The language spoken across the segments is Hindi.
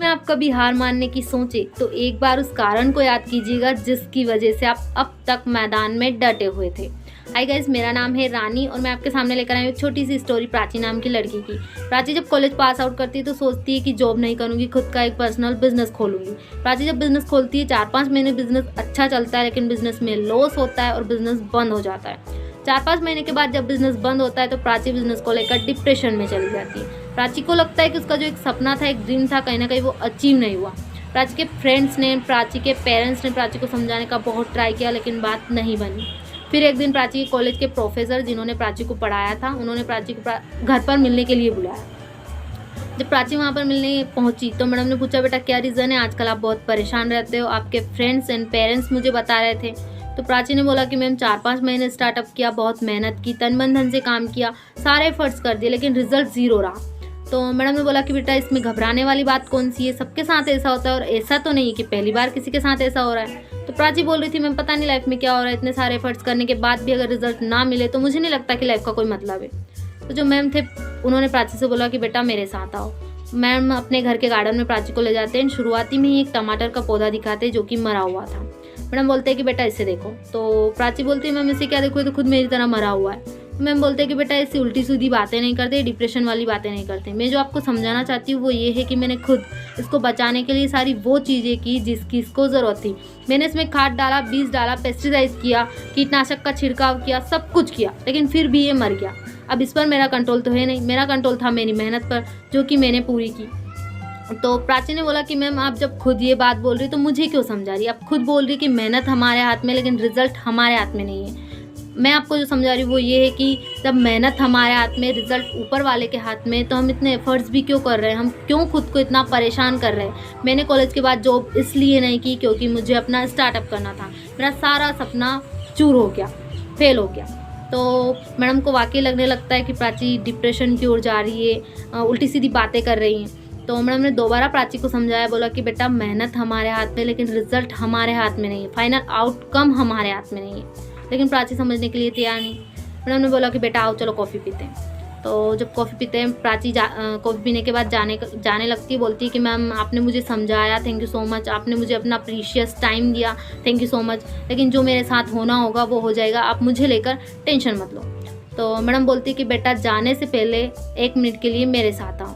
में आप कभी हार मानने की सोचे तो एक बार उस कारण को याद कीजिएगा जिसकी वजह से आप अब तक मैदान में डटे हुए थे। हाय गाइस, मेरा नाम है रानी और मैं आपके सामने लेकर आई हूँ एक छोटी सी स्टोरी प्राची नाम की लड़की की। प्राची जब कॉलेज पास आउट करती है तो सोचती है कि जॉब नहीं करूँगी, खुद का एक पर्सनल बिजनेस खोलूंगी। प्राची जब बिजनेस खोलती है 4-5 महीने बिजनेस अच्छा चलता है, लेकिन बिजनेस में लॉस होता है और बिजनेस बंद हो जाता है। 4-5 महीने के बाद जब बिजनेस बंद होता है तो प्राची बिजनेस को लेकर डिप्रेशन में चली जाती है। प्राची को लगता है कि उसका जो एक सपना था, एक ड्रीम था, कहीं ना कहीं वो अचीव नहीं हुआ। प्राची के फ्रेंड्स ने, प्राची के पेरेंट्स ने प्राची को समझाने का बहुत ट्राई किया, लेकिन बात नहीं बनी। फिर एक दिन प्राची के कॉलेज के प्रोफेसर जिन्होंने प्राची को पढ़ाया था, उन्होंने प्राची को घर पर मिलने के लिए बुलाया। जब प्राची वहाँ पर मिलने पहुँची तो मैडम ने पूछा, बेटा क्या रीज़न है, आजकल आप बहुत परेशान रहते हो, आपके फ्रेंड्स एंड पेरेंट्स मुझे बता रहे थे। तो प्राची ने बोला कि मैम 4-5 महीने स्टार्टअप किया, बहुत मेहनत की, तन मन धन से काम किया, सारे एफर्ट्स कर दिए, लेकिन रिजल्ट ज़ीरो रहा। तो मैडम ने बोला कि बेटा इसमें घबराने वाली बात कौन सी है, सबके साथ ऐसा होता है और ऐसा तो नहीं कि पहली बार किसी के साथ ऐसा हो रहा है। तो प्राची बोल रही थी, मैम पता नहीं लाइफ में क्या हो रहा है, इतने सारे एफर्ट्स करने के बाद भी अगर रिजल्ट ना मिले तो मुझे नहीं लगता कि लाइफ का कोई मतलब है। तो जो मैम थे उन्होंने प्राची से बोला कि बेटा मेरे साथ आओ। मैम अपने घर के गार्डन में प्राची को ले जाते हैं। शुरुआती में ही एक टमाटर का पौधा दिखाते जो कि मरा हुआ था। मैडम बोलते हैं कि बेटा इसे देखो। तो प्राची बोलती है, मैम इसे क्या देखो, ये तो खुद मेरी तरह मरा हुआ है। मैम बोलते हैं कि बेटा ऐसी उल्टी सीधी बातें नहीं करते, डिप्रेशन वाली बातें नहीं करते। मैं जो आपको समझाना चाहती हूँ वो ये है कि मैंने खुद इसको बचाने के लिए सारी वो चीज़ें की जिसकी इसको ज़रूरत थी। मैंने इसमें खाद डाला, बीज डाला, पेस्टिसाइड किया, कीटनाशक का छिड़काव किया, सब कुछ किया, लेकिन फिर भी ये मर गया। अब इस पर मेरा कंट्रोल तो है नहीं, मेरा कंट्रोल था मेरी मेहनत पर, जो कि मैंने पूरी की। तो प्राची ने बोला कि मैम आप जब खुद ये बात बोल रही तो मुझे क्यों समझा रही, आप खुद बोल रही कि मेहनत हमारे हाथ में, लेकिन रिजल्ट हमारे हाथ में नहीं है। मैं आपको जो समझा रही हूँ वो ये है कि जब मेहनत हमारे हाथ में, रिजल्ट ऊपर वाले के हाथ में, तो हम इतने एफर्ट्स भी क्यों कर रहे हैं, हम क्यों खुद को इतना परेशान कर रहे हैं। मैंने कॉलेज के बाद जॉब इसलिए नहीं की क्योंकि मुझे अपना स्टार्टअप करना था। मेरा सारा सपना चूर हो गया, फेल हो गया। तो मैडम को वाकई लगने लगता है कि प्राची डिप्रेशन की ओर जा रही है, उल्टी सीधी बातें कर रही हैं। तो मैडम ने दोबारा प्राची को समझाया, बोला कि बेटा मेहनत हमारे हाथ में, लेकिन रिजल्ट हमारे हाथ में नहीं है, फाइनल आउटकम हमारे हाथ में नहीं है। लेकिन प्राची समझने के लिए तैयार नहीं। मैडम ने बोला कि बेटा आओ चलो कॉफ़ी पीते हैं। तो जब कॉफ़ी पीते हैं प्राची कॉफ़ी पीने के बाद जाने लगती है। बोलती है कि मैम आपने मुझे समझाया, थैंक यू सो मच, आपने मुझे अपना प्रीशियस टाइम दिया, थैंक यू सो मच, लेकिन जो मेरे साथ होना होगा वो हो जाएगा, आप मुझे लेकर टेंशन मत लो। तो मैडम बोलती है कि बेटा जाने से पहले 1 मिनट के लिए मेरे साथ आओ।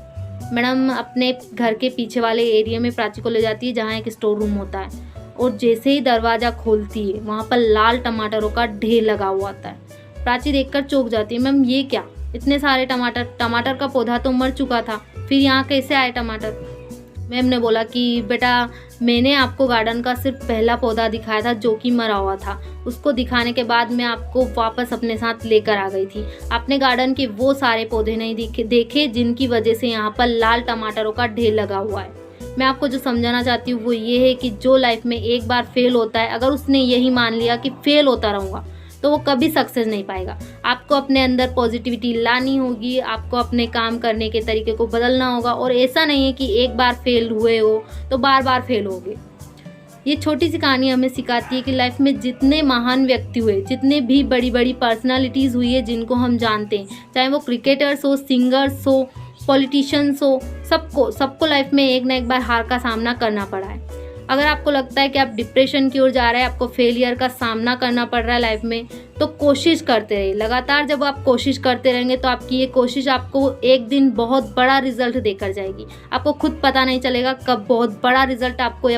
मैडम अपने घर के पीछे वाले एरिया में प्राची को ले जाती है जहाँ एक स्टोर रूम होता है, और जैसे ही दरवाज़ा खोलती है वहाँ पर लाल टमाटरों का ढेर लगा हुआ होता है। प्राची देखकर चौंक जाती है, मैम ये क्या, इतने सारे टमाटर, टमाटर का पौधा तो मर चुका था, फिर यहाँ कैसे आए टमाटर। मैम ने बोला कि बेटा मैंने आपको गार्डन का सिर्फ पहला पौधा दिखाया था जो कि मरा हुआ था, उसको दिखाने के बाद मैं आपको वापस अपने साथ लेकर आ गई थी। आपने गार्डन के वो सारे पौधे नहीं देखे जिनकी वजह से यहाँ पर लाल टमाटरों का ढेर लगा हुआ है। मैं आपको जो समझाना चाहती हूँ वो ये है कि जो लाइफ में एक बार फेल होता है, अगर उसने यही मान लिया कि फेल होता रहूँगा तो वो कभी सक्सेस नहीं पाएगा। आपको अपने अंदर पॉजिटिविटी लानी होगी, आपको अपने काम करने के तरीके को बदलना होगा, और ऐसा नहीं है कि एक बार फेल हुए हो तो बार बार फेल होगे। ये छोटी सी कहानी हमें सिखाती है कि लाइफ में जितने महान व्यक्ति हुए, जितने भी बड़ी बड़ी पर्सनालिटीज़ हुई है जिनको हम जानते हैं, चाहे वो क्रिकेटर्स हो, सिंगर्स हो, पॉलिटिशियंस हो, सबको लाइफ में एक ना एक बार हार का सामना करना पड़ा है। अगर आपको लगता है कि आप डिप्रेशन की ओर जा रहे हैं, आपको फेलियर का सामना करना पड़ रहा है लाइफ में, तो कोशिश करते रहिए। लगातार जब आप कोशिश करते रहेंगे तो आपकी ये कोशिश आपको एक दिन बहुत बड़ा रिजल्ट देकर जाएगी। आपको खुद पता नहीं चलेगा कब बहुत बड़ा रिजल्ट आपको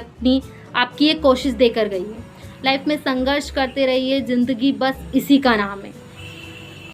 आपकी ये कोशिश देकर गई है। लाइफ में संघर्ष करते रहिए, ज़िंदगी बस इसी का नाम है।